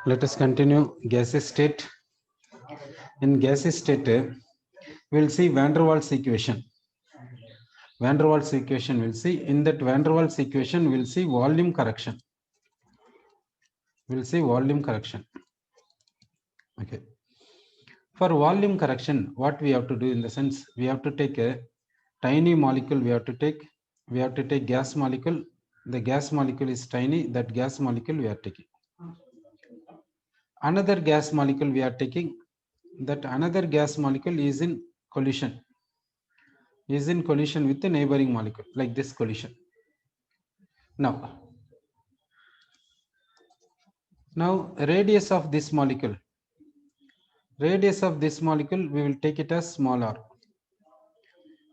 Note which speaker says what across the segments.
Speaker 1: Let us continue gaseous state. In gaseous state, we'll see van der Waals equation. Van der Waals equation we'll see. In that van der Waals equation, we'll see volume correction. We'll see volume correction. Okay. For volume correction, what we have to do in the sense, we have to take a tiny molecule, we have to take gas molecule. The gas molecule is tiny, that gas molecule we are taking. Another gas molecule we are taking, that another gas molecule is in collision with the neighboring molecule, like this collision. Now radius of this molecule, we will take it as small r.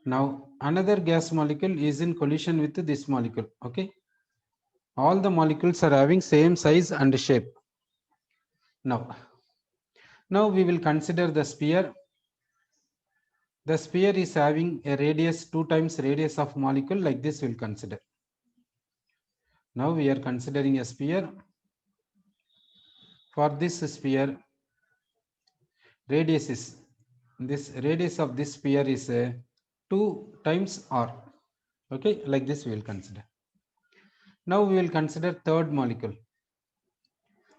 Speaker 1: Now another gas molecule is in collision with this molecule. Okay, all the molecules are having same size and shape. Now we will consider the sphere. The sphere is having a radius 2 times radius of molecule, like this we'll consider. Now we are considering a sphere. For this sphere, radius of this sphere is 2 times r. Okay, like this we will consider. Now we will consider third molecule.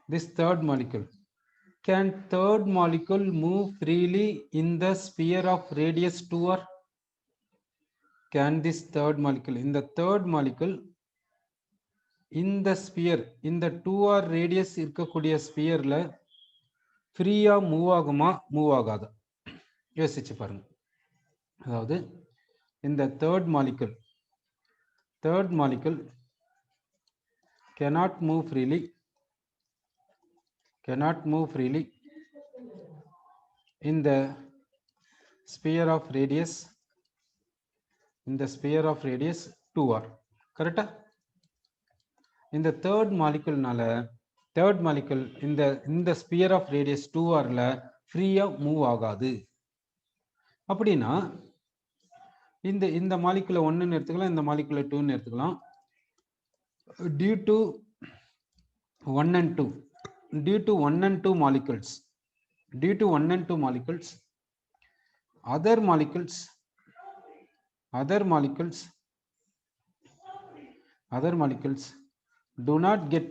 Speaker 1: This third molecule. Can third molecule move freely in the sphere of radius 2r? Can this third molecule, in the third molecule, in the sphere, in the 2r radius இருக்கக்கூடிய ஸ்பியர்ல ஃப்ரீயா move ஆகுமா, move ஆகாதா? யோசிச்சு பாருங்க. அதாவது இந்த third molecule cannot move freely in the sphere of radius 2r. correct? இந்த third molecule இந்த sphere of radius 2r ல ஃப்ரீயா மூவ் ஆகாது. அப்படின்னா இந்த மாலிகுலை 1ன்னு எடுத்துக்கலாம், இந்த மாலிகுலை 2ன்னு எடுத்துக்கலாம். due to 1 and 2 molecules, other molecules do not get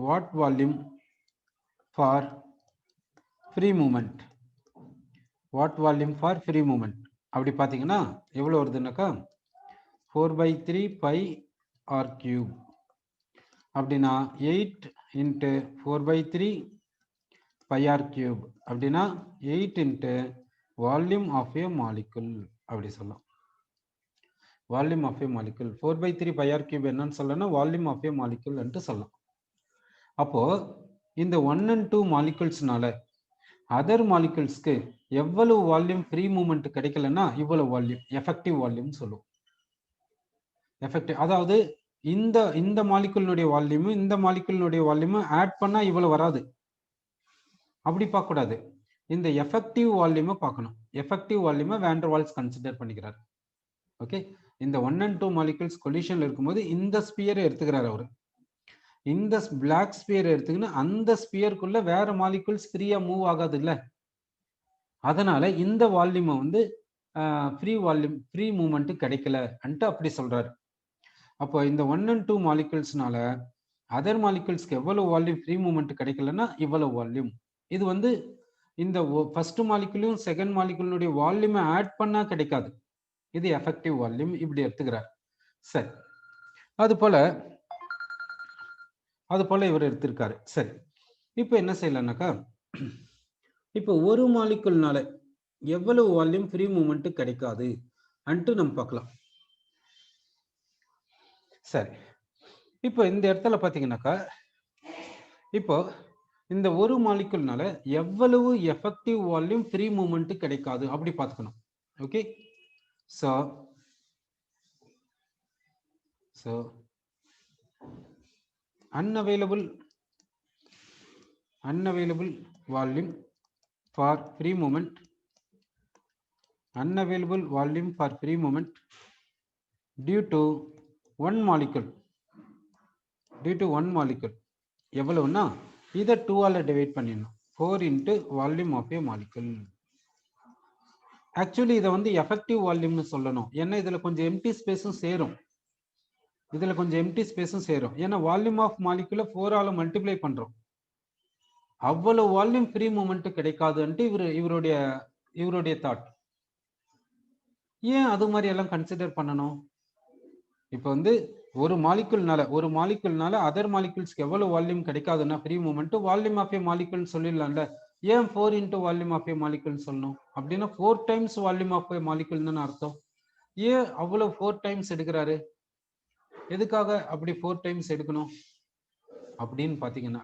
Speaker 1: what volume for free movement. அப்படி பாத்தீங்கன்னா எவ்வளவு வருதுன்னாக்கா 4/3 pi r cube. அப்படின்னா 8 into 4/3 pi r cube. அப்படின்னா 8 into volume of a molecule. அப்படி சொல்லலாம். Volume of a molecule 4/3 pi r cube என்னன்னு சொல்லலாம், volume of a molecule என்று சொல்லலாம். அப்போ இந்த 1 and 2 மாலிகுல்ஸ்னால அதர் மாலிகுல்ஸ்க்கு எவ்வளவு வால்யூம் ஃப்ரீ மூவ்மெண்ட் கிடைக்கலன்னா இவ்வளவு வால்யூம், எஃபெக்டிவ் வால்யூம் சொல்லுவோம். அதாவது இந்த மாலிகுலினுடைய வால்யூம் இந்த மாலிகுலினுடைய வால்யூம் ஆட் பண்ணா இவ்வளவு வராது. அப்படி பார்க்க கூடாது. இந்த எஃபெக்டிவ் வால்யூமை பார்க்கணும். எஃபெக்டிவ் வால்யூமை வான் டெர் வால்ஸ் கன்சிடர் பண்ணிக்கிறார். ஓகே, இந்த 1 and 2 மாலிகுல்ஸ் கொலிஷன்ல இருக்கும்போது இந்த ஸ்பியரை எடுத்துக்கிறார் அவரு. இந்த பிளாக் ஸ்பியர் எடுத்துக்கின்னு அந்த ஸ்பியருக்குள்ள வேற மாலிகுல்ஸ் ஃப்ரீயா மூவ் ஆகாது இல்ல. அதனால இந்த வால்யூமை ஃப்ரீ மூவ்மெண்ட் கிடைக்கல அன்ட்டு அப்படி சொல்றாரு. அப்போ இந்த 1 and 2 மாலிகுல்ஸ்னால அதர் மாலிகுல்ஸ்க்கு எவ்வளவு வால்யூம் ஃப்ரீ மூவ்மெண்ட் கிடைக்கலன்னா இவ்வளவு வால்யூம். இது இந்த ஃபர்ஸ்ட் மாலிகுலும் செகண்ட் மாலிகுலினுடைய வால்யூமை ஆட் பண்ணா கிடைக்காது. இது எஃபெக்டிவ் வால்யூம், இப்படி எடுத்துக்கிறார். சரி, அது போல இவர் எடுத்திருக்காரு. சரி, இப்போ என்ன செய்யலாம்னாக்கா, இப்போ ஒரு மாலிகுல்னால எவ்வளவு வால்யூம் ஃப்ரீ மூவ்மெண்ட் கிடைக்காது அன்ட்டு நம்ம பார்க்கலாம். சரி, இப்போ இந்த இடத்துல பாத்தீங்கன்னாக்கா, இப்போ இந்த ஒரு மாலிகுல்னால எவ்வளவு எஃபெக்டிவ் வால்யூம் ஃப்ரீ மூவ்மெண்ட் கிடைக்காது அப்படி பார்த்துக்கணும். Okay, so unavailable volume for free movement, due to one molecule எவ்வளவுன்னா இதை 2 ஆல டிவைட் பண்ணிடணும். 4 into volume of a molecule. Actually இதை வந்து எஃபெக்டிவ் வால்யூம்னு சொல்லணும். ஏன்னா இதுல கொஞ்சம் எம்டி ஸ்பேஸும் சேரும். ஏன்னா வால்யூம் ஆஃப் மாலிகுல 4 ஆல மல்டிப்ளை பண்றோம். அவ்வளவு வால்யூம் ஃப்ரீ மூமெண்ட் கிடைக்காதுன்ட்டு இவருடைய தாட். ஏன் அது மாதிரி எல்லாம் கன்சிடர் பண்ணணும்? இப்போ வந்து ஒரு மாலிகுல்னால அதர் மாலிகுல்ஸ்க்கு எவ்வளவு வால்யூம் கிடைக்காதுன்னா free moment, volume of a molecule சொல்லிடலாம்ல. ஏன் 4 into volume of a molecule சொல்லணும்? அப்படின்னா 4 times வால்யூம் ஆஃப் ஏ மாலிகுல்னு அர்த்தம். ஏன் அவ்வளவு 4 times எடுக்கிறாரு? எதுக்காக அப்படி 4 times எடுக்கணும் அப்படின்னு பாத்தீங்கன்னா,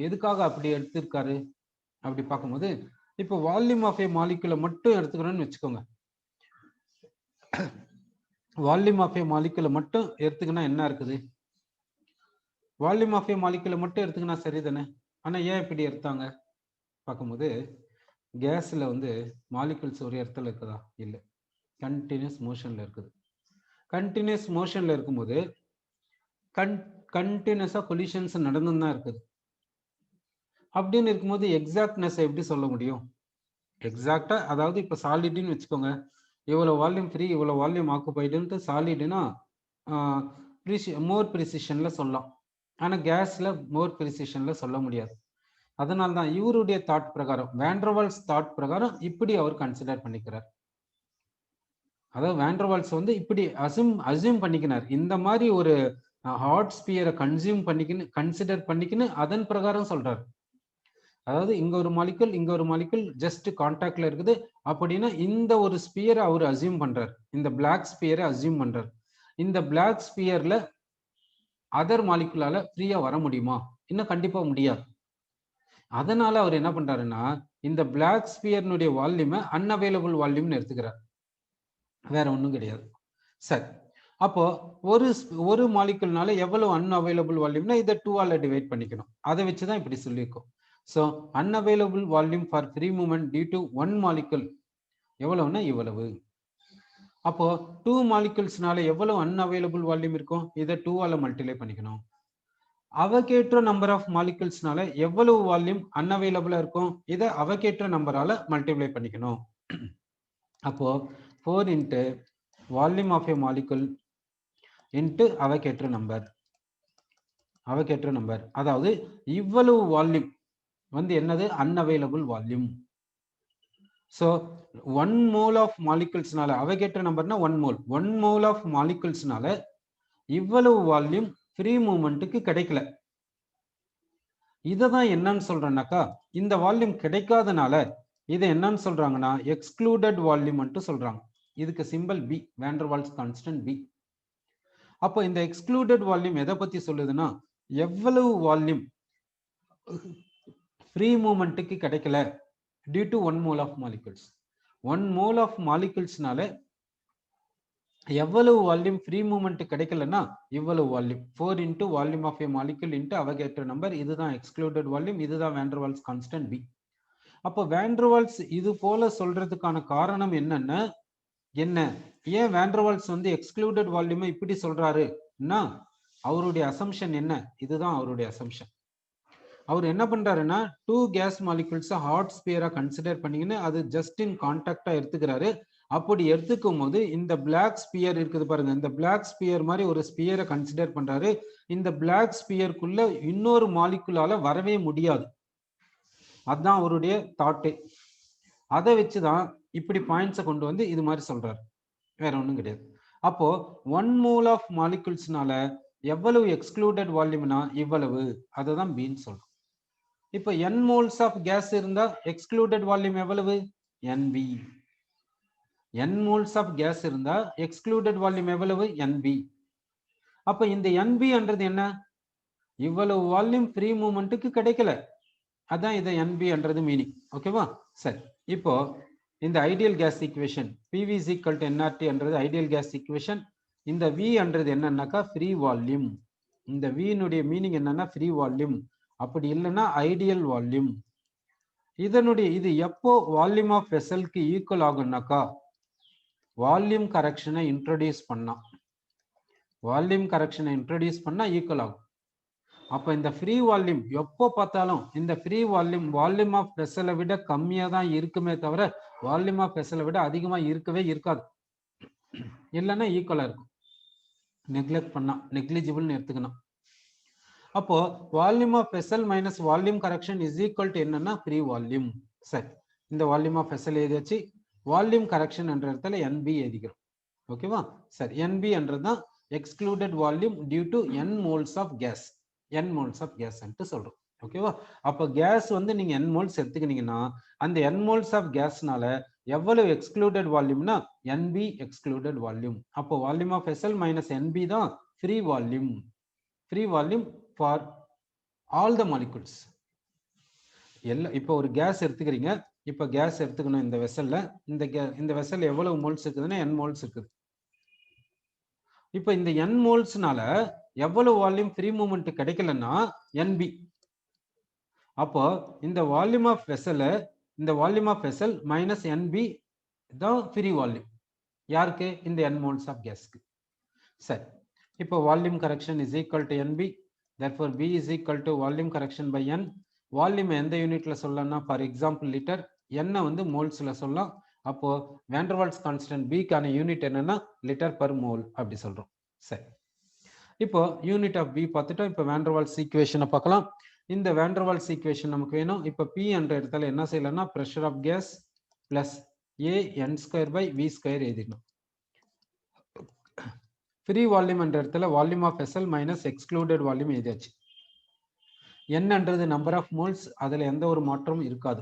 Speaker 1: எதுக்காக அப்படி எடுத்திருக்காரு அப்படி பார்க்கும்போது, இப்போ வால்யூம் ஆஃப் ஏ மாலிகுலை மட்டும் எடுத்துக்கணும்னு வச்சுக்கோங்க. வால்யூம் ஆஃப் ஏ மாலிகுலை மட்டும் எடுத்துக்கினா என்ன இருக்குது? வால்யூம் ஆஃப் ஏ மாலிகுலை மட்டும் எடுத்துக்கினா சரிதானே. ஆனா ஏன் இப்படி எடுத்தாங்க பார்க்கும்போது, கேஸ்ல வந்து மாலிகுல்ஸ் ஒரு இடத்துல இருக்குதா? இல்லை, கண்டினியூஸ் மோஷன்ல இருக்குது. கண்டினியூஸ் மோஷன்ல இருக்கும்போது கண்டினியூஸா கொலிஷன்ஸ் நடந்து தான் இருக்குது. அப்படின்னு இருக்கும்போது எக்ஸாக்ட்னஸ் எப்படி சொல்ல முடியும்? எக்ஸாக்டா, அதாவது இப்ப சாலிட்னு வச்சுக்கோங்க, இவ்வளவு வால்யூம் ஃப்ரீ, இவ்வளவு வால்யூம் ஆக்குபைடுன்ட்டு சாலிட்னா மோர் ப்ரிசிஷன்ல சொல்லலாம். ஆனா கேஸ்ல மோர் ப்ரிசிஷன்ல சொல்ல முடியாது. அதனால தான் இவருடைய தாட் பிரகாரம், வேண்டர்வால்ஸ் தாட் பிரகாரம் இப்படி அவர் கன்சிடர் பண்ணிக்கிறார். அதாவது வேண்டர்வால்ஸ் வந்து இப்படி அசியூம் பண்ணிக்கினார். இந்த மாதிரி ஒரு ஹாட் ஸ்பியரை கன்சிடர் பண்ணிக்கின்னு அதன் பிரகாரம் சொல்றாரு. அதாவது இங்க ஒரு மாலிகுல் ஜஸ்ட் கான்டாக்ட்ல இருக்குது அப்படின்னா இந்த ஒரு ஸ்பியரை அவர் அசியூம் பண்றார். இந்த பிளாக் ஸ்பியரை அசியூம் பண்றார். இந்த பிளாக் ஸ்பியர்ல அதர் மாலிகுலால ஃப்ரீயா வர முடியுமா? இன்னும் கண்டிப்பா முடியாது. அதனால அவர் என்ன பண்றாருன்னா, இந்த பிளாக் ஸ்பியர்னுடைய வால்யூமை அன்அவைலபிள் வால்யூம்னு எடுத்துக்கிறார். வேற ஒன்றும் கிடையாது. சரி, அப்போ ஒரு மாலிகுல்னால எவ்வளவு அன்அவைலபிள் வால்யூம்னா இதை 2 ஆல டிவைட் பண்ணிக்கணும். அதை வச்சுதான் இப்படி சொல்லியிருக்கோம். So unavailable volume for free movement due to one molecule எவ்வளவுனா இவ்வளவு. அப்போ 2 moleculesனால எவ்வளவு unavailable volume இருக்கும்? இதை 2 ஆல மல்டிப்ளை பண்ணிக்கணும். அவகேட்ரோ நம்பர் ஆஃப் மாலிகுல்ஸ்னால எவ்வளவு வால்யூம் அன்அவைலபிளா இருக்கும்? இதை அவகேட்ரோ நம்பரால மல்டிப்ளை பண்ணிக்கணும். அப்போ 4 into volume of a molecule into Avogadro number. அதாவது இவ்வளவு வால்யூம் வந்து என்னது? Unavailable volume. So 1 mole of மாலிகுல்ஸ்னால, அவகேட்ரோ நம்பர்னா 1 mole ஆஃப் மாலிகுல்ஸ்னால இவ்வளவு வால்யூம் ஃப்ரீ மூவ்மெண்ட்டுக்கு கிடைக்கல. இதை தான் என்னன்னு சொல்றேன்னாக்கா, இந்த வால்யூம் கிடைக்காதனால இதை என்னன்னு சொல்றாங்கன்னா எக்ஸ்க்ளூடட் வால்யூம் சொல்றாங்க. இதுக்கு simple B, Van der Waals constant B. அப்போ இந்த எக்ஸ்க்ளூடட் வால்யூம் எதை பத்தி சொல்லுதுன்னா, எவ்வளவு வால்யூம் ஃப்ரீ மூவ்மெண்ட்டுக்கு கிடைக்கல due to 1 mole of molecules. 1 mole of moleculesனால எவ்வளவு வால்யூம் ஃப்ரீ மூவ்மெண்ட் கிடைக்கலன்னா இவ்வளவு volume. 4 into volume of a molecule into Avogadro number. இதுதான் எக்ஸ்க்ளூடட் வால்யூம், இதுதான் வேண்டர்வால்ஸ் கான்ஸ்டன்ட் பி. அப்போ வேண்டர்வால்ஸ் இது போல சொல்றதுக்கான காரணம் என்னன்னா, ஏன் வேண்டர்வால்ஸ் வந்து எக்ஸ்க்ளூடட் வால்யூமை இப்படி சொல்றாருன்னா அவருடைய அசம்ஷன் என்ன? இதுதான் அவருடைய அசம்ஷன். அவர் என்ன பண்றாருன்னா 2 கேஸ் மாலிகுல்ஸ் ஹாட் ஸ்பியரா கன்சிடர் பண்ணிக்கின்னு அது ஜஸ்ட் இன் கான்டாக்டா எடுத்துக்கிறாரு. அப்படி எடுத்துக்கும் போது இந்த பிளாக் ஸ்பியர் இருக்குது பாருங்க, இந்த பிளாக் ஸ்பியர் மாதிரி ஒரு ஸ்பியரை கன்சிடர் பண்றாரு. இந்த பிளாக் ஸ்பியருக்குள்ள இன்னொரு மாலிகுலால வரவே முடியாது. அதுதான் அவருடைய தாட்டு. அதை வச்சுதான் இப்படி பாயிண்ட்ஸை கொண்டு வந்து இது மாதிரி சொல்றாரு, வேற ஒன்றும் கிடையாது. அப்போ 1 mole ஆஃப் மாலிகுல்ஸ்னால எவ்வளவு எக்ஸ்க்ளூடட் வால்யூம்னா இவ்வளவு, அதுதான் பீன் சொல்றோம். இப்போ n moles ஆஃப் கேஸ் இருந்தா எக்ஸ்க்ளூடட் வால்யூம் எவ்வளவு? NV. n moles of gas இருந்தா எக்ஸ்க்ளூடட் வால்யூம் எவ்வளவு? NV. அப்ப இந்த NV என்றது என்ன? இவ்வளவு வால்யூம் ஃப்ரீ மூவ்மெண்ட்டுக்கு கிடைக்கல, அதான் இதை NV என்றது மீனிங். ஓகேவா? சரி, இப்போ இந்த ideal gas equation PV is equal to nRT என்றது ஐடியல் கேஸ் ஈக்குவேஷன். இந்த V என்றது என்னன்னாக்கா ஃப்ரீ வால்யூம். இந்த V னுடைய மீனிங் என்னன்னா ஃப்ரீ வால்யூம், அப்படி இல்லைன்னா ஐடியல் வால்யூம். இது எப்போ வால்யூம் ஆஃப் வெசலுக்கு ஈக்குவல் ஆகும்னாக்கா வால்யூம் கரெக்ஷனை இன்ட்ரோடியூஸ் பண்ணா. வால்யூம் கரெக்ஷனை இன்ட்ரோடியூஸ் பண்ணா ஈக்குவல் ஆகும். அப்ப இந்த ஃப்ரீ வால்யூம் எப்போ பார்த்தாலும் இந்த ஃப்ரீ வால்யூம் ஆஃப் வெசலை விட கம்மியா தான் இருக்குமே தவிர வால்யூம் ஆஃப் வெசலை விட அதிகமா இருக்கவே இருக்காது. இல்லைன்னா ஈக்குவலா இருக்கும். நெக்லெக்ட் பண்ணா நெக்லிஜிபிள்னு எடுத்துக்கணும். அப்போ volume of vessel minus volume correction is equal to என்னன்னா ஃப்ரீ வால்யூம். சரி, இந்த வால்யூம் ஆஃப் வெசல் எழுதியாச்சு. வால்யூம் கரெக்ஷன் என்ற இடத்துல என்பி எழுதிக்கிறோம். ஓகேவா? சரி, என்பி என்றதுதான் excluded volume due to n moles of gas. n moles of gas சொல்றோம். ஓகேவா? அப்போ கேஸ் வந்து நீங்க n மோல்ஸ் எடுத்துக்கிட்டீங்கன்னா அந்த n மோல்ஸ் ஆஃப் கேஸ்னால எவ்வளவு எக்ஸ்க்ளூடட் வால்யூம்னா NB எக்ஸ்க்ளூடட் வால்யூம். அப்போ volume of SL minus NB தான் free volume. Free volume for all the molecules. இப்போ ஒரு கேஸ் எடுத்துக்கிறீங்க. இப்போ கேஸ் எடுத்துக்கணும் இந்த வெசல்ல. இந்த வெசல் எவ்வளவு மோல்ஸ் இருக்குதுன்னா n மோல்ஸ் இருக்குது. இப்போ இந்த n மோல்ஸ்னால எவ்வளவு வால்யூம் ஃப்ரீ மூவ்மெண்ட் கிடைக்கலன்னா NB. அப்போ இந்த volume of vessel minus NB தான் ஃப்ரீ வால்யூம். யாருக்கு? இந்த n மோல்ஸ் ஆஃப் கேஸ்க்கு. சரி, இப்போ volume correction is equal to NB. therefore B is equal to volume correction by n. Volume எந்த யூனிட்ல சொல்லலாம்னா ஃபார் எக்ஸாம்பிள் லிட்டர், n வந்து மோல்ஸ்ல சொல்லலாம். அப்போ வேண்டர்வால்ஸ் கான்ஸ்டன்ட் B கான யூனிட் என்னன்னா லிட்டர் பர் மோல் அப்படி சொல்றோம். சரி, இப்போ யூனிட் ஆஃப் B பார்த்துட்டோம். இப்போ வேண்டர்வால்ஸ் ஈக்குவேஷனை பார்க்கலாம். இந்த வேண்டர்வால்ஸ் ஈக்குவேஷன் நமக்கு வேணும். இப்போ P என்ற இடத்துல என்ன செய்யலாம்னா pressure of gas plus AN² / V² எழுதிடணும். ஃப்ரீ வால்யூம் என்ற இடத்துல volume of vessel minus excluded volume எழுதியாச்சு. என்னன்றது நம்பர் ஆஃப் மோல்ஸ், அதுல எந்த ஒரு மாற்றமும் இருக்காது.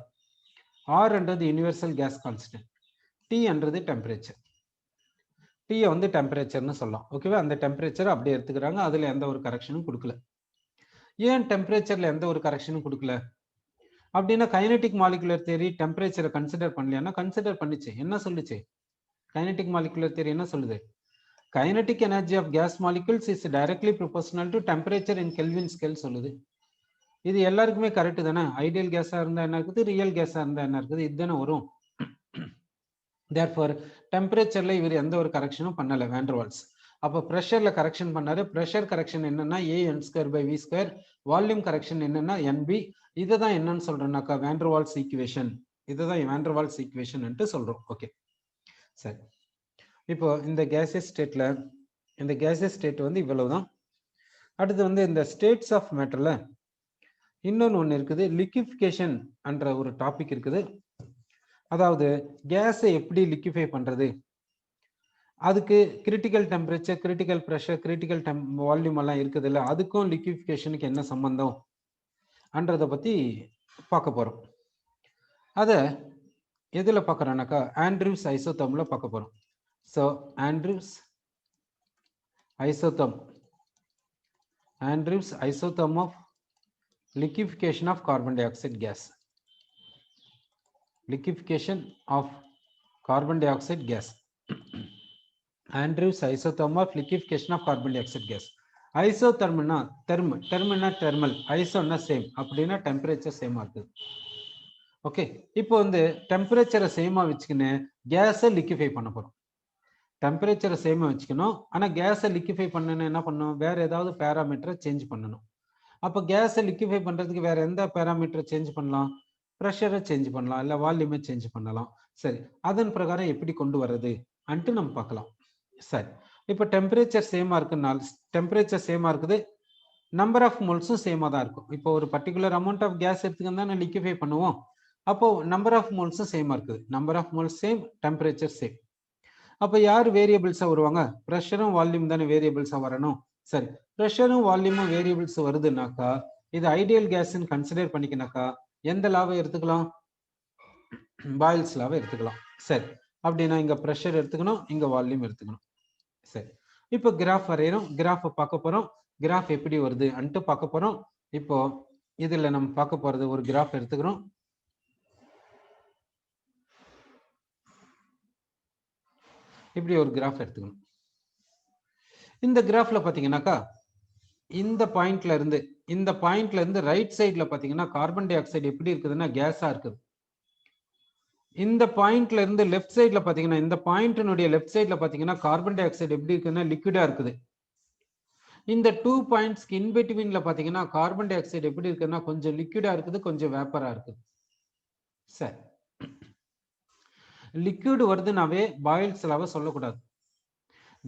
Speaker 1: ஆர் என்றது யூனிவர்சல் கேஸ் கான்ஸ்டன்ட். டி என்றது டெம்பரேச்சர். டீயை வந்து டெம்பரேச்சர்னு சொல்லலாம். ஓகேவா? அந்த டெம்பரேச்சர் அப்படியே எடுத்துக்கிறாங்க. அதுல எந்த ஒரு கரெக்ஷனும் கொடுக்கல. ஏன் டெம்பரேச்சர்ல எந்த ஒரு கரெக்ஷனும் கொடுக்கல அப்படின்னா கைனடிக் மாலிகுலர் தியரி டெம்பரேச்சரை கன்சிடர் பண்ணலைன்னா கன்சிடர் பண்ணிச்சு. என்ன சொல்லுச்சு கைனடிக் மாலிகுலர் தியரி? என்ன சொல்லுது? kinetic energy of gas molecules is directly proportional to temperature in Kelvin scale சொல்லுது. இது எல்லாருக்குமே கரெக்ட் தானே? ஐடியல் கேஸா இருந்தா என்ன இருக்குது, ரியல் கேஸா இருந்தா என்ன இருக்குது, இதுதானே வரும். therefore டெம்பரேச்சர்ல இவர் எந்த ஒரு கரெக்ஷனும் பண்ணல வேண்டர்வால்ஸ். அப்ப பிரஷர்ல கரெக்ஷன் பண்ணாரு. பிரஷர் கரெக்ஷன் என்னன்னா AN² / V². வால்யூம் கரெக்ஷன் என்னன்னா NB. இதுதான் என்னன்னு சொல்றோம்னாக்கா வேண்டர்வால்ஸ் ஈக்குவேஷன். இதுதான் வேண்டர்வால்ஸ் ஈக்குவேஷன் சொல்றோம். ஓகே, சரி. இப்போ இந்த கேசியஸ் ஸ்டேட் வந்து இவ்வளவுதான். அடுத்து வந்து இந்த ஸ்டேட்ஸ் ஆஃப் மேட்டர்ல இன்னொன்று ஒன்று இருக்குது, லிக்விஃபிகேஷன் என்ற ஒரு டாபிக் இருக்குது. அதாவது கேஸை எப்படி லிக்விஃபை பண்றது, அதுக்கு critical temperature, critical pressure, critical volume எல்லாம் இருக்குது இல்லை, அதுக்கும் லிக்விஃபிகேஷனுக்கு என்ன சம்பந்தம் என்றதை பத்தி பார்க்க போறோம். அதை எதுல பார்க்கறோம்னாக்கா ஆண்ட்ரூஸ் ஐசோதர்ம்ல பார்க்க போறோம். So Andrews isotherm of liquefaction of carbon dioxide gas. Liquefaction of carbon dioxide gas. Andrews isotherm of liquefaction of carbon dioxide gas. ஐசோதர்ம்னா தெர்மல்னா தெர்மல், ஐசோன்னா சேம், அப்படின்னா டெம்பரேச்சர் சேமா இருக்குது. ஓகே, இப்போ வந்து டெம்பரேச்சரை சேமா வச்சுக்கின்னு கேஸை லிக்விஃபை பண்ண போறோம். டெம்பரேச்சரை சேமா வச்சுக்கணும். ஆனா கேஸை லிக்விஃபை பண்ணணும் என்ன பண்ணணும், வேற ஏதாவது பேராமீட்டரை சேஞ்ச் பண்ணணும். அப்போ கேஸை லிக்விஃபை பண்றதுக்கு வேற எந்த பேராமீட்டரை சேஞ்ச் பண்ணலாம்? ப்ரெஷரை சேஞ்ச் பண்ணலாம், இல்லை வால்யூமை சேஞ்ச் பண்ணலாம். சரி, அதன் பிரகாரம் எப்படி கொண்டு வர்றது அன்ட்டு நம்ம பார்க்கலாம். சரி, இப்போ டெம்பரேச்சர் சேமா இருக்குனால, டெம்பரேச்சர் சேமா இருக்குது, நம்பர் ஆஃப் மோல்ஸும் சேமா தான் இருக்கும். இப்போ ஒரு பர்டிகுலர் அமௌண்ட் ஆஃப் கேஸ் எடுத்துக்கிட்டு தான் லிக்விஃபை பண்ணுவோம். அப்போ நம்பர் ஆஃப் மோல்ஸும் சேமா இருக்குது. Number of moles same, temperature same. அப்ப யார் வேரியபிள்ஸா வருவாங்க? ப்ரெஷரும் வால்யூம் தானே வேரியபிள்ஸா வரணும். சரி, ப்ரெஷரும் வால்யூமும் வேரியபிள்ஸ் வருதுனாக்கா இது ஐடியல் கேஸ்ன்னு கன்சிடர் பண்ணிக்கினாக்கா எந்த லாவை எடுத்துக்கலாம்? பாயில்ஸ் லாவை எடுத்துக்கலாம். சரி, அப்படின்னா இங்க ப்ரெஷர் எடுத்துக்கணும், இங்க வால்யூம் எடுத்துக்கணும். சரி, இப்போ கிராஃப் வரையறோம். கிராஃப் பார்க்க போறோம். கிராஃப் எப்படி வருது அன்ட்டு பார்க்க போறோம். இப்போ இதுல நம்ம பார்க்க போறது ஒரு கிராஃப் எடுத்துக்கிறோம். இப்படி ஒரு கிராஃப் எடுத்துக்கணும். இந்த கிராஃப்ல பாத்தீங்கன்னாக்கா இந்த பாயிண்ட்ல இருந்து ரைட் சைட்ல பாத்தீங்கன்னா கார்பன் டை ஆக்சைடு எப்படி இருக்குதுன்னா கேஸா இருக்குது. இந்த பாயிண்ட்ல இருந்து லெஃப்ட் சைட்ல பாத்தீங்கன்னா, இந்த பாயிண்டினுடைய லெஃப்ட் சைட்ல பாத்தீங்கன்னா கார்பன் டை ஆக்சைடு எப்படி இருக்குன்னா லிக்விடா இருக்குது. இந்த 2 பாயிண்ட்ஸ்க்கு இன் பிட்வீன்ல பாத்தீங்கன்னா கார்பன் டை ஆக்சைடு எப்படி இருக்குன்னா கொஞ்சம் லிக்விடா இருக்குது, கொஞ்சம் வேப்பரா இருக்குது. சரி, லிக்விட் வருதுனாவே பாயில்ஸ் லாவை சொல்லக்கூடாது.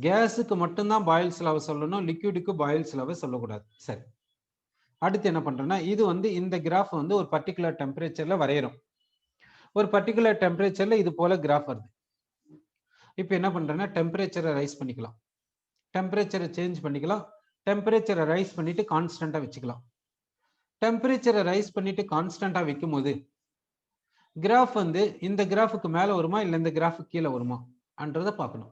Speaker 1: கேஸுக்கு மட்டும்தான் பாயில்ஸ் லாவை சொல்லணும், லிக்விடுக்கு பாயில்ஸ் லாவை சொல்லக்கூடாது. சரி, அடுத்து என்ன பண்றேன்னா இது வந்து இந்த கிராஃப் வந்து ஒரு பர்டிகுலர் டெம்பரேச்சர்ல வரையறோம். ஒரு பர்டிகுலர் டெம்பரேச்சர்ல இது போல கிராஃப் வருது. இப்போ என்ன பண்றேன்னா டெம்பரேச்சரை ரைஸ் பண்ணிக்கலாம், டெம்பரேச்சரை சேஞ்ச் பண்ணிக்கலாம், டெம்பரேச்சரை ரைஸ் பண்ணிட்டு கான்ஸ்டன்டா வச்சுக்கலாம். டெம்பரேச்சரை ரைஸ் பண்ணிட்டு கான்ஸ்டன்டா வைக்கும் போது கிராஃப் வந்து இந்த கிராஃபுக்கு மேல வருமா இல்ல இந்த கிராஃபுக்கு கீழே வருமான்றத பார்க்கணும்.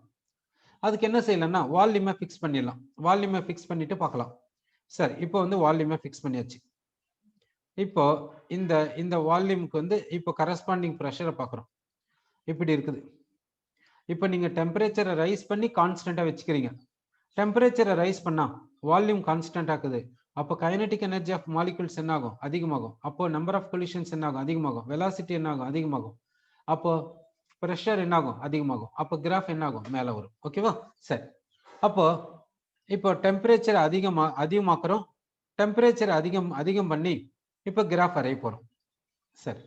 Speaker 1: அதுக்கு என்ன செய்யலாம்னா வால்யூமை ஃபிக்ஸ் பண்ணிடலாம். வால்யூமை ஃபிக்ஸ் பண்ணிட்டு பார்க்கலாம். சரி, இப்போ வந்து வால்யூமை ஃபிக்ஸ் பண்ணியாச்சு. இப்போ இந்த வால்யூமுக்கு வந்து இப்போ கரஸ்பாண்டிங் ப்ரெஷரை பார்க்குறோம். இப்படி இருக்குது. இப்போ நீங்க டெம்பரேச்சரை ரைஸ் பண்ணி கான்ஸ்டன்டா வச்சுக்கிறீங்க. டெம்பரேச்சரை ரைஸ் பண்ணா வால்யூம் கான்ஸ்டன்ட் ஆகுது. அப்போ கைனடிக் எனர்ஜி ஆஃப் மாலிகூல்ஸ் என்ன ஆகும்? அதிகமாகும். அப்போ நம்பர் ஆஃப் கொலிஷன்ஸ் என்ன ஆகும்? அதிகமாகும். வெலாசிட்டி என்ன ஆகும்? அதிகமாகும். அப்போ ப்ரெஷர் என்ன ஆகும்? அதிகமாகும். அப்போ கிராஃப் என்ன ஆகும்? மேலே வரும். ஓகேவா? சரி, அப்போ இப்போ டெம்பரேச்சர் அதிகமாக்குறோம். டெம்பரேச்சர் அதிகம் பண்ணி இப்போ கிராஃப் வரைய போறோம். சரி,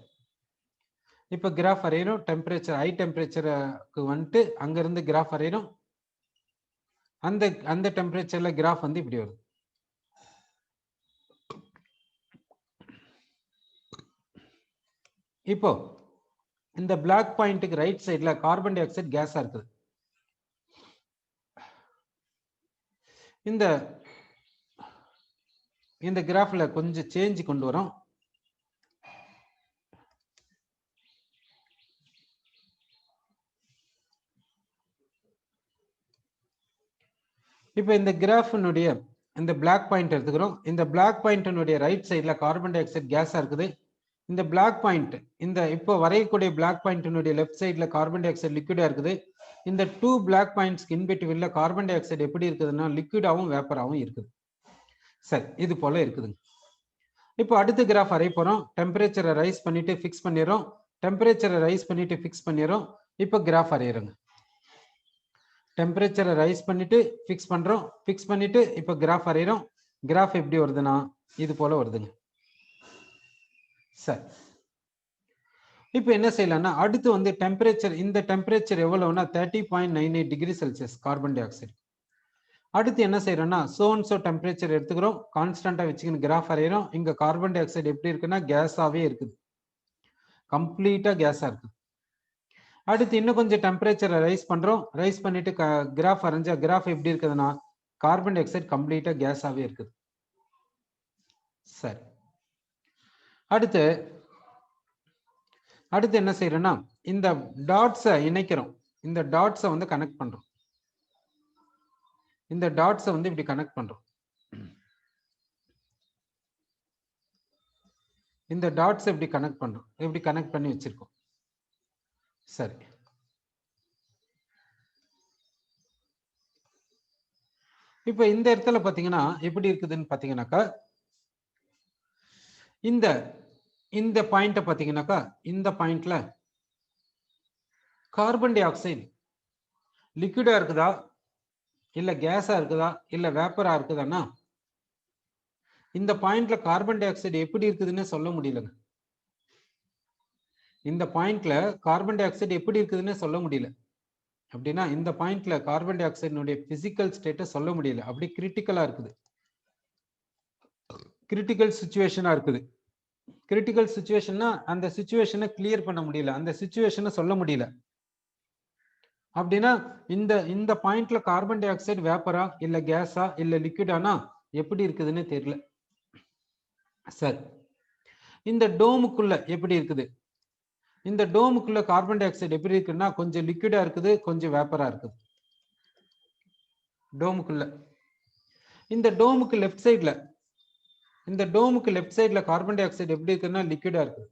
Speaker 1: இப்போ கிராஃப் வரையணும். டெம்பரேச்சர் ஹை டெம்பரேச்சருக்கு வந்துட்டு அங்கிருந்து கிராஃப் வரையணும். அந்த டெம்பரேச்சர்ல கிராஃப் வந்து இப்படி வருது. இப்போ இந்த பிளாக் பாயிண்ட்டுக்கு ரைட் சைடுல கார்பன் டை ஆக்சைடு கேஸா இருக்குது. இந்த கிராஃப்ல கொஞ்சம் சேஞ்ச் கொண்டு வரோம். இப்போ இந்த கிராஃபினுடைய இந்த பிளாக் பாயிண்ட் எடுத்துக்கிறோம். இந்த பிளாக் பாயிண்டினுடைய ரைட் சைடுல கார்பன் டை ஆக்சைடு கேஸா இருக்குது. இந்த பிளாக் பாயிண்ட் இந்த இப்போ வரையக்கூடிய பிளாக் பாயிண்டினுடைய லெஃப்ட் சைடுல கார்பன் டை ஆக்சைடு லிக்விடா இருக்குது. இந்த 2 பிளாக் பாயிண்ட்ஸ்க்கு இன் பிட்வீன்ல கார்பன் டை ஆக்சைடு எப்படி இருக்குதுன்னா லிக்விடாவும் வேப்பராவும் இருக்குது. சரி, இது போல இருக்குதுங்க. இப்போ அடுத்த கிராஃப் வரைய போறோம். டெம்பரேச்சரை ரைஸ் பண்ணிட்டு ஃபிக்ஸ் பண்ணிடுறோம். டெம்பரேச்சரை ரைஸ் பண்ணிட்டு ஃபிக்ஸ் பண்ணிடுறோம். இப்போ கிராஃப் வரையறோங்க. டெம்பரேச்சரை ரைஸ் பண்ணிட்டு ஃபிக்ஸ் பண்றோம். ஃபிக்ஸ் பண்ணிட்டு இப்போ கிராஃப் வரையறோம். கிராஃப் எப்படி வருதுன்னா இது போல வருதுங்க. சரி, இப்போ என்ன செய்யலாம்னா அடுத்து வந்து டெம்பரேச்சர், இந்த டெம்பரேச்சர் எவ்வளவுனா 30.98 degree Celsius carbon dioxide. அடுத்து என்ன செய்யறோம்னா சோ டெம்பரேச்சர் எடுத்துக்கிறோம், கான்ஸ்டன்டா வச்சுக்கின்னு கிராஃப் வரையறோம். இங்க கார்பன் டை ஆக்சைடு எப்படி இருக்குன்னா கேஸாவே இருக்குது, கம்ப்ளீட்டா கேஸா இருக்கு. அடுத்து இன்னும் கொஞ்சம் டெம்பரேச்சரை ரைஸ் பண்றோம். ரைஸ் பண்ணிட்டு கிராஃப் வரைஞ்சா கிராஃப் எப்படி இருக்குதுன்னா கார்பன் டை ஆக்சைடு கம்ப்ளீட்டா கேஸாவே இருக்குது. சரி, அடுத்து என்ன செய்யறோம்னா இந்த டாட்ஸை இணைக்கிறோம். இந்த டாட்ஸை வந்து கனெக்ட் பண்றோம். இந்த டாட்ஸை வந்து இப்படி கனெக்ட் பண்றோம். இந்த டாட்ஸ் இப்படி கனெக்ட் பண்றோம். இப்படி கனெக்ட் பண்ணி வச்சிருக்கோம். சரி, இப்போ இந்த இடத்துல பாத்தீங்கன்னா எப்படி இருக்குதுன்னு பாத்தீங்கன்னாக்கா இந்த பாயிண்ட பாத்தீங்கன்னாக்கா இந்த பாயிண்ட்ல கார்பன் டை ஆக்சைடு லிக்விடா இருக்குதா இல்ல கேஸா இருக்குதா இல்ல வேப்பரா இருக்குதான்னா இந்த பாயிண்ட்ல கார்பன் டை ஆக்சைடு எப்படி இருக்குதுன்னு சொல்ல முடியலங்க. இந்த பாயிண்ட்ல கார்பன் டை ஆக்சைடு எப்படி இருக்குதுன்னு சொல்ல முடியல. அப்படின்னா இந்த பாயிண்ட்ல கார்பன் டை ஆக்சைடினுடைய பிசிக்கல் ஸ்டேட்டஸ் சொல்ல முடியல. அப்படி கிரிட்டிக்கலா இருக்குது, கிரிட்டிக்கல் சுச்சுவேஷனா இருக்குது. கிரிட்டிக்கல் சுச்சுவேஷன்னா அந்த சுச்சுவேஷனை கிளியர் பண்ண முடியல, அந்த சுச்சுவேஷனை சொல்ல முடியல. அப்படின்னா இந்த பாயிண்ட்ல கார்பன் டை ஆக்சைடு வேப்பரா இல்ல கேஸா இல்ல லிக்விடானா எப்படி இருக்குதுன்னு தெரியல. சரி, இந்த டோமுக்குள்ள எப்படி இருக்குது? இந்த டோமுக்குள்ள கார்பன் டை ஆக்சைடு எப்படி இருக்குன்னா கொஞ்சம் லிக்விடா இருக்குது, கொஞ்சம் வேப்பரா இருக்குது. டோமுக்குள்ள இந்த டோமுக்கு லெஃப்ட் சைட்ல கார்பன் டை ஆக்சைடு எப்படி இருக்குன்னா லிக்விடா இருக்குது.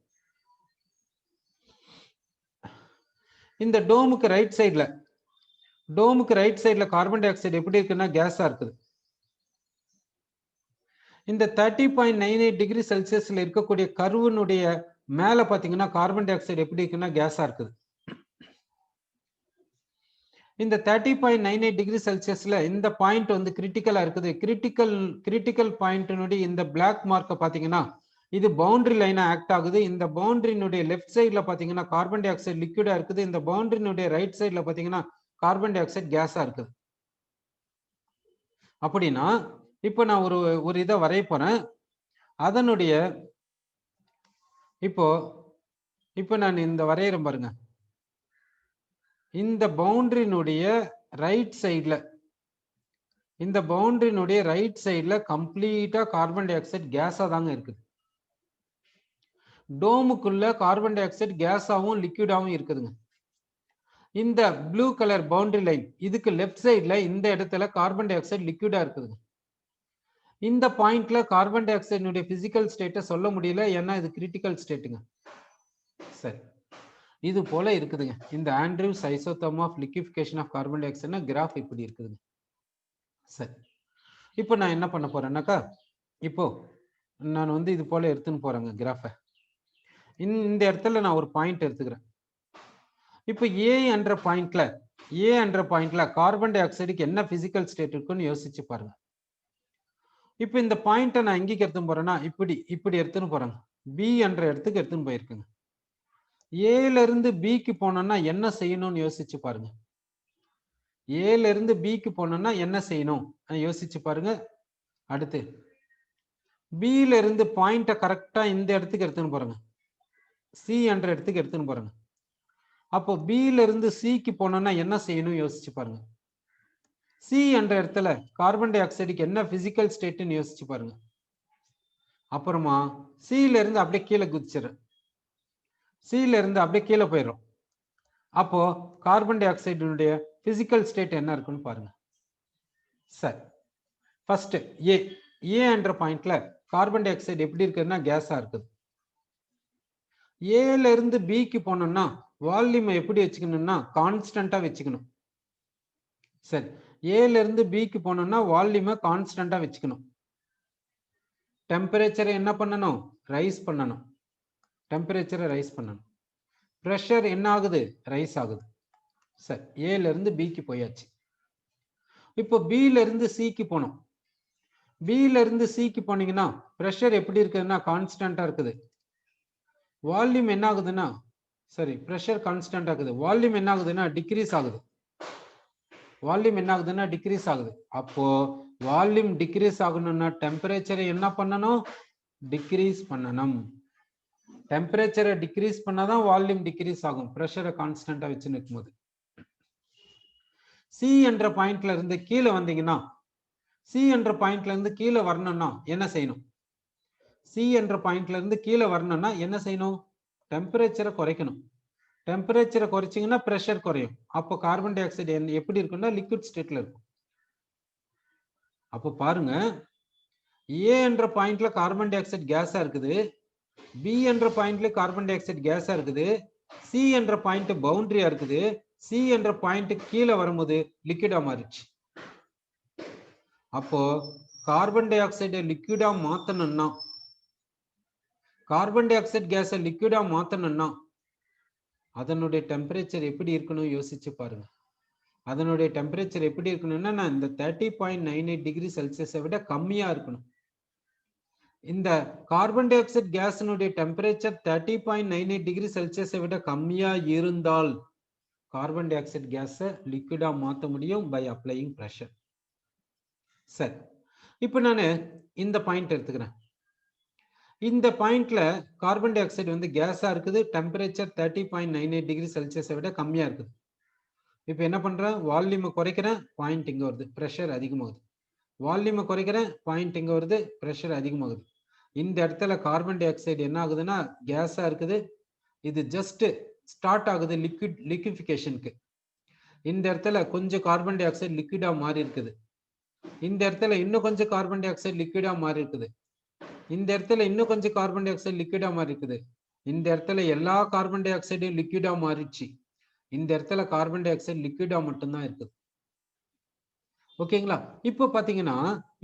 Speaker 1: இந்த டோமுக்கு ரைட் சைட்ல கார்பன் டை ஆக்சைடு எப்படி இருக்குன்னா கேஸா இருக்குது. இந்த 30.98 டிகிரி செல்சியஸ்ல இருக்கக்கூடிய கர்வனுடைய மேல பாத்தீங்கன்னா கார்பன் டை ஆக்சைடு எப்படி இருக்குன்னா கேஸா இருக்குது. இந்த 30.98 டிகிரி செல்சியஸ்ல இந்த பாயிண்ட் வந்து கிரிட்டிக்கலா இருக்குது. கிரிட்டிக்கல் பாயிண்ட்னுடைய இந்த பிளாக் மார்க்கை பாத்தீங்கன்னா இது பவுண்டரி லைனா ஆக்ட் ஆகுது. இந்த பவுண்டரியினுடைய லெஃப்ட் சைடுல பாத்தீங்கன்னா கார்பன் டை ஆக்சைடு லிக்விடா இருக்குது. இந்த பவுண்டரியினுடைய ரைட் சைடுல பாத்தீங்கன்னா கார்பன் டை ஆக்சைடு கேஸா இருக்குது. அப்படின்னா இப்போ நான் ஒரு இதை வரைய போறேன். அதனுடைய இப்போ நான் இந்த வரையறேன் பாருங்க. இந்த பவுண்டரியினுடைய ரைட் சைடுல கம்ப்ளீட்டா கார்பன் டை ஆக்சைடு கேஸா தாங்க இருக்குது. டோமுக்குள்ள கார்பன் டை ஆக்சைடு கேஸாவும் லிக்விடாவும் இருக்குதுங்க. இந்த ப்ளூ கலர் பவுண்டரி லைன் இதுக்கு லெஃப்ட் சைடுல இந்த இடத்துல கார்பன் டை ஆக்சைடு லிக்விடா இருக்குதுங்க. இந்த பாயிண்ட்ல கார்பன் டை ஆக்சைடு பிசிக்கல் ஸ்டேட்டை சொல்ல முடியல, ஏன்னா இது கிரிட்டிக்கல் ஸ்டேட்டுங்க. சரி, இது போல இருக்குதுங்க. இந்த Andrews isotherm of liquefaction of carbon டை ஆக்சைடுனா கிராஃப் இப்படி இருக்குதுங்க. சரி, இப்போ நான் என்ன பண்ண போறேன்னாக்கா, இப்போ நான் வந்து இது போல எடுத்துன்னு போறேங்க கிராஃபை. இந்த இடத்துல நான் ஒரு பாயிண்ட் எடுத்துக்கிறேன். இப்போ ஏ என்ற பாயிண்ட்ல கார்பன் டை ஆக்சைடுக்கு என்ன பிசிக்கல் ஸ்டேட் இருக்குன்னு யோசிச்சு பாருங்க. இப்போ இந்த பாயிண்ட்டை நான் எங்கேக்கு எடுத்துன்னு போறேன்னா இப்படி எடுத்துன்னு போறேங்க. பி என்ற இடத்துக்கு எடுத்துன்னு போயிருக்குங்க. ஏல இருந்து பிக்கு போனோம்னா என்ன செய்யணும்னு யோசிச்சு பாருங்க. ஏல இருந்து பிக்கு போனோம்னா என்ன செய்யணும் யோசிச்சு பாருங்க. அடுத்து பில இருந்து பாயிண்ட்டை கரெக்டா இந்த இடத்துக்கு எடுத்துன்னு போறேங்க. சி என்ற இடத்துக்கு எடுத்துன்னு போறேங்க. அப்போ பில இருந்து சிக்கு போனோம்னா என்ன செய்யணும் யோசிச்சு பாருங்க. சி என்ற இடத்துல கார்பன் டை ஆக்சைடுக்கு என்ன பிசிக்கல் ஸ்டேட்னு யோசிச்சு பாருங்க. அப்புறமா சில இருந்து அப்படியே கீழே குதிச்சிடும். சில இருந்து அப்படியே கீழே போயிடும். அப்போ கார்பன் டை ஆக்சைடுடைய பிசிக்கல் ஸ்டேட் என்ன இருக்குன்னு பாருங்க. சரி, ஃபர்ஸ்ட் ஏ என்ற பாயிண்ட்ல கார்பன் டை ஆக்சைடு எப்படி இருக்குதுன்னா கேஸா இருக்குது. ஏல இருந்து பிக்கு போனோம்னா வால்யூம் எப்படி வச்சுக்கணும்னா கான்ஸ்டன்டா வச்சுக்கணும். சரி, ஏல இருந்து பிக்கு போனோம்னா வால்யூமை கான்ஸ்டன்டா வச்சுக்கணும். டெம்பரேச்சரை என்ன பண்ணணும்? ரைஸ் பண்ணணும். டெம்பரேச்சரை ரைஸ் பண்ணணும். ப்ரெஷர் என்ன ஆகுது? ரைஸ் ஆகுது. சரி, ஏல இருந்து பிக்கு போயாச்சு. இப்போ பில இருந்து சிக்கு போனோம். பில இருந்து சிக்கு போனீங்கன்னா ப்ரெஷர் எப்படி இருக்குதுன்னா கான்ஸ்டன்டா இருக்குது. வால்யூம் என்ன ஆகுதுன்னா ப்ரெஷர் கான்ஸ்டன்ட் ஆகுது. வால்யூம் என்ன ஆகுதுன்னா டிக்ரீஸ் ஆகுது. அப்போ வால்யூம் டிக்ரீஸ் ஆகணும்னா டெம்பரேச்சரை என்ன பண்ணணும்? டிக்ரீஸ் பண்ணணும். டெம்பரேச்சரை டிக்ரீஸ் பண்ணாதான் வால்யூம் டிக்ரீஸ் ஆகும், ப்ரெஷரை கான்ஸ்டன்டா வச்சு நிற்கும்போது. சி என்ற பாயிண்ட்ல இருந்து கீழே வந்தீங்கன்னா, சி என்ற பாயிண்ட்ல இருந்து கீழே வரணும்னா என்ன செய்யணும்? சி என்ற பாயிண்ட்ல இருந்து கீழே வரணும்னா என்ன செய்யணும்? டெம்பரேச்சரை குறைக்கணும். டெம்பரேச்சரை குறைச்சிங்கன்னா ப்ரெஷர் குறையும். அப்போ கார்பன் டை ஆக்சைடு எப்படி இருக்குன்னா லிக்விட் ஸ்டேட்ல இருக்கும். அப்போ பாருங்க, ஏ என்ற பாயிண்ட்ல கார்பன் டை ஆக்சைடு கேஸா இருக்குது. பி என்ற பாயிண்ட்ல கார்பன் டை ஆக்சைடு கேஸா இருக்குது. சி என்ற பாயிண்ட் பவுண்டரியா இருக்குது. சி என்ற பாயிண்ட் கீழே வரும்போது லிக்விடா மாறிடுச்சு. அப்போ கார்பன் டை ஆக்சைடு லிக்விடா மாத்தணும்னா, கார்பன் டை ஆக்சைடு கேஸை லிக்விடா மாத்தணும்னா அதனுடைய டெம்பரேச்சர் எப்படி இருக்கணும் யோசிச்சு பாருங்க. அதனுடைய டெம்பரேச்சர் எப்படி இருக்கணும்னா நான் இந்த 30.98 டிகிரி செல்சியஸை விட கம்மியா இருக்கணும். இந்த கார்பன் டை ஆக்சைடு கேஸினுடைய டெம்பரேச்சர் 30.98 டிகிரி செல்சியஸை விட கம்மியா இருந்தால் கார்பன் டை ஆக்சைடு கேஸை லிக்விடா மாற்ற முடியும் பை அப்ளையிங் ப்ரெஷர். சரி, இப்போ நான் இந்த பாயிண்ட் எடுத்துக்கிறேன். இந்த பாயிண்ட்ல கார்பன் டை ஆக்சைடு வந்து கேஸா இருக்குது. டெம்பரேச்சர் 30.98 டிகிரி செல்சியஸை விட கம்மியா இருக்குது. இப்போ என்ன பண்றேன்? வால்யூமை குறைக்கிறேன், பாயிண்ட் இங்க வருது, ப்ரெஷர் அதிகமாகுது. வால்யூமை குறைக்கிறேன், பாயிண்ட் இங்க வருது, ப்ரெஷர் அதிகமாகுது. இந்த இடத்துல கார்பன் டை ஆக்சைடு என்ன ஆகுதுன்னா கேஸா இருக்குது. இது ஜஸ்ட் ஸ்டார்ட் ஆகுது லிக்விஃபிகேஷனுக்கு. இந்த இடத்துல கொஞ்சம் கார்பன் டை ஆக்சைடு லிக்விடா மாறி இருக்குது. இந்த இடத்துல இன்னும் கொஞ்சம் கார்பன் டை ஆக்சைடு லிக்விடா மாறி இருக்குது. இந்த இடத்துல இன்னும் கொஞ்சம் கார்பன் டை ஆக்சைடு லிக்விடா மாறி இருக்குது. இந்த இடத்துல எல்லா கார்பன் டை ஆக்சைடும் லிக்விடா மாறிடுச்சு. இந்த இடத்துல கார்பன் டை ஆக்சைடு லிக்விடா மட்டும்தான் இருக்குது. ஓகேங்களா? இப்போ பாத்தீங்கன்னா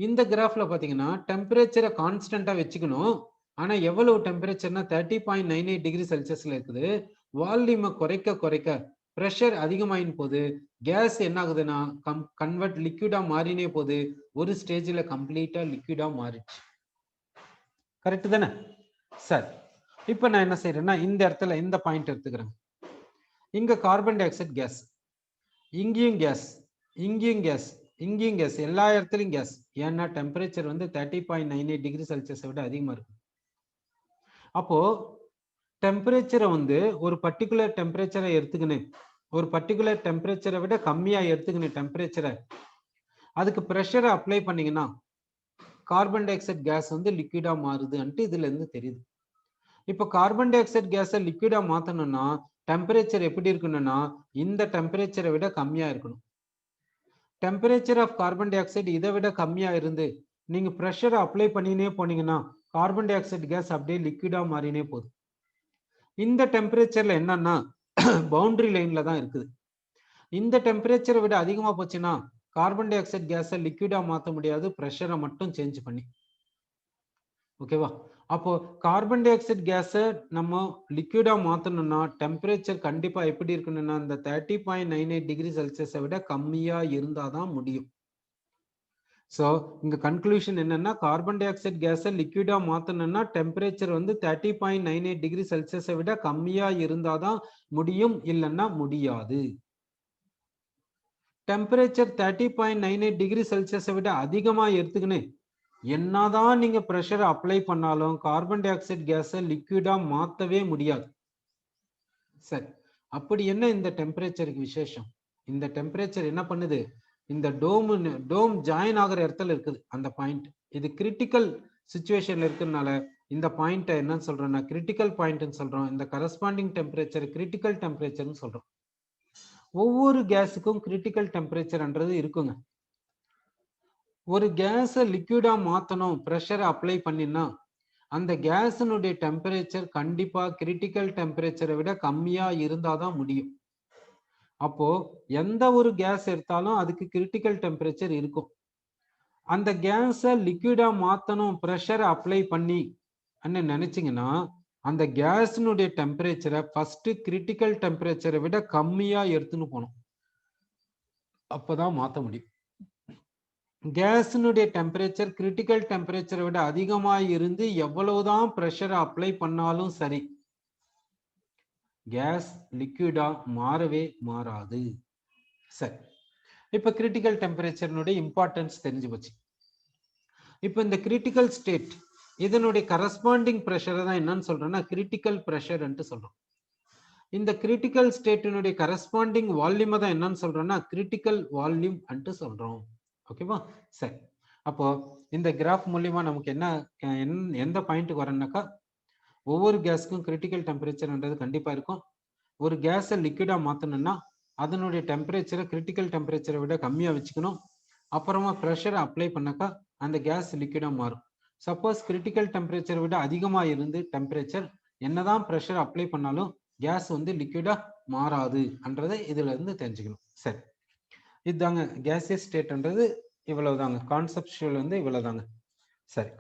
Speaker 1: இந்த கிராஃப்ல பாத்தீங்கன்னா டெம்பரேச்சரை கான்ஸ்டன்டா வச்சுக்கணும். ஆனா எவ்வளவு டெம்பரேச்சர்னா 30.98 டிகிரி செல்சியஸ்ல இருக்குது. வால்யூமை குறைக்க குறைக்க பிரஷர் அதிகமாயின் போது கேஸ் என்ன ஆகுதுன்னா கன்வெர்ட் லிக்விடா மாறினே போது ஒரு ஸ்டேஜ்ல கம்ப்ளீட்டா லிக்விடா மாறிடுச்சு. கரெக்ட் தானே? சரி, இப்ப நான் என்ன செய்யறேன்னா இந்த இடத்துல இந்த பாயிண்ட் எடுத்துக்கிறேன். இங்க கார்பன் டை ஆக்சைடு கேஸ், இங்கேயும் கேஸ், இங்கேயும் கேஸ், இங்கேயும் கேஸ், எல்லா இடத்துலயும் கேஸ். ஏன்னா டெம்பரேச்சர் வந்து 30.98 டிகிரி செல்சியஸை விட அதிகமா இருக்கு. அப்போ டெம்பரேச்சரை வந்து ஒரு பர்டிகுலர் டெம்பரேச்சரை எடுத்துக்கினேன், ஒரு பர்டிகுலர் டெம்பரேச்சரை விட கம்மியா எடுத்துக்கினேன் டெம்பரேச்சரை, அதுக்கு ப்ரெஷரை அப்ளை பண்ணீங்கன்னா கார்பன் டை ஆக்சைடு கேஸ் வந்து லிக்விடா மாறுதுன்ட்டு இதுல இருந்து தெரியுது. இப்போ கார்பன் டை ஆக்சைடு கேஸை லிக்விடா மாத்தணும்னா டெம்பரேச்சர் எப்படி இருக்கணும்னா இந்த டெம்பரேச்சரை விட கம்மியா இருக்கணும். Temperature of carbon dioxide இதை விட கம்மியா இருந்து நீங்க ப்ரெஷரை அப்ளை பண்ணினே போனீங்கன்னா கார்பன் டை ஆக்சைடு கேஸ் அப்படியே லிக்விடா மாறினே போகுது. இந்த டெம்பரேச்சர்ல என்னன்னா பவுண்டரி லைன்ல தான் இருக்குது. இந்த டெம்பரேச்சரை விட அதிகமா போச்சுன்னா கார்பன் டை ஆக்சைடு கேஸை லிக்விடா மாற்ற முடியாது, ப்ரெஷரை மட்டும் சேஞ்ச் பண்ணி. ஓகேவா? அப்போ கார்பன் டை ஆக்சைடு கேஸை நம்ம லிக்விடா மாத்தணும்னா டெம்பரேச்சர் கண்டிப்பா எப்படி இருக்கணும்னா இந்த 30.98 டிகிரி செல்சியஸை விட கம்மியா இருந்தாதான் முடியும். ஸோ இங்க கன்க்ளூஷன் என்னன்னா கார்பன் டை ஆக்சைடு கேஸை லிக்விடா மாத்தணும்னா டெம்பரேச்சர் வந்து 30.98 டிகிரி செல்சியஸை விட கம்மியா இருந்தாதான் முடியும், இல்லைன்னா முடியாது. டெம்பரேச்சர் 30.98 டிகிரி செல்சியஸை விட அதிகமா எடுத்துக்கினேன் என்னதான் நீங்க பிரஷர் அப்ளை பண்ணாலும் கார்பன் டை ஆக்சைடு கேஸை லிக்விடா மாத்தவே முடியாது. சரி, அப்படி என்ன இந்த டெம்பரேச்சருக்கு விசேஷம்? இந்த டெம்பரேச்சர் என்ன பண்ணுது, இந்த டோம் ஜாயின் ஆகிற இடத்துல இருக்குது அந்த பாயிண்ட். இது கிரிட்டிக்கல் சிச்சுவேஷன்ல இருக்கிறதுனால இந்த பாயிண்ட் என்னன்னு சொல்றோம்னா கிரிட்டிக்கல் பாயிண்ட்னு சொல்றோம். இந்த கரஸ்பாண்டிங் டெம்பரேச்சர் கிரிட்டிக்கல் டெம்பரேச்சர்னு சொல்றோம். ஒவ்வொரு கேஸுக்கும் கிரிட்டிக்கல் டெம்பரேச்சர்ன்றது இருக்குங்க. ஒரு கேஸை லிக்விடா மாத்தணும் பிரஷரை அப்ளை பண்ணினா அந்த கேஸினுடைய டெம்பரேச்சர் கண்டிப்பா கிரிட்டிக்கல் டெம்பரேச்சரை விட கம்மியா இருந்தாதான் முடியும். அப்போ எந்த ஒரு கேஸ் எடுத்தாலும் அதுக்கு கிரிட்டிக்கல் டெம்பரேச்சர் இருக்கும். அந்த கேஸை லிக்விடா மாத்தணும் பிரஷரை அப்ளை பண்ணி நினைச்சீங்கன்னா அந்த கேஸினுடைய டெம்பரேச்சரை ஃபர்ஸ்ட் கிரிட்டிக்கல் டெம்பரேச்சரை விட கம்மியா எடுத்துன்னு போகணும், அப்பதான் மாத்த முடியும். கேஸினுடைய டெம்பரேச்சர் கிரிட்டிக்கல் டெம்பரேச்சரை விட அதிகமா இருந்து எவ்வளவுதான் பிரஷரை அப்ளை பண்ணாலும் சரி கேஸ் லிக்விடா மாறவே மாறாது. சரி, இப்ப கிரிட்டிக்கல் டெம்பரேச்சர்னுடைய இம்பார்ட்டன்ஸ் தெரிஞ்சு போச்சு. இப்ப இந்த கிரிட்டிக்கல் ஸ்டேட் இதனுடைய கரஸ்பாண்டிங் பிரஷரை தான் என்னன்னு சொல்றோம்னா கிரிட்டிக்கல் பிரஷர் சொல்றோம். இந்த கிரிட்டிக்கல் ஸ்டேட்டினுடைய கரஸ்பாண்டிங் வால்யூம் தான் என்னன்னு சொல்றோம்னா கிரிட்டிக்கல் வால்யூம் சொல்றோம். ஓகேவா? சரி, அப்போ இந்த கிராஃப் மூலியமா நமக்கு என்ன எந்த பாயிண்ட்டுக்கு வரணும்னாக்கா ஒவ்வொரு கேஸுக்கும் கிரிட்டிக்கல் டெம்பரேச்சர்ன்றது கண்டிப்பா இருக்கும். ஒரு கேஸை லிக்விடா மாத்தணும்னா அதனுடைய டெம்பரேச்சரை கிரிட்டிக்கல் டெம்பரேச்சரை விட கம்மியா வச்சுக்கணும். அப்புறமா ப்ரெஷரை அப்ளை பண்ணாக்கா அந்த கேஸ் லிக்விடா மாறும். சப்போஸ் கிரிட்டிக்கல் டெம்பரேச்சரை விட அதிகமா இருந்து டெம்பரேச்சர் என்னதான் ப்ரெஷர் அப்ளை பண்ணாலும் கேஸ் வந்து லிக்விடா மாறாதுன்றதை இதுல இருந்து தெரிஞ்சுக்கணும். சரி, இதுதாங்க கேசியஸ் ஸ்டேட்ன்றது இவ்வளவுதாங்க. கான்செப்சுவல் வந்து இவ்வளவுதாங்க. சரி.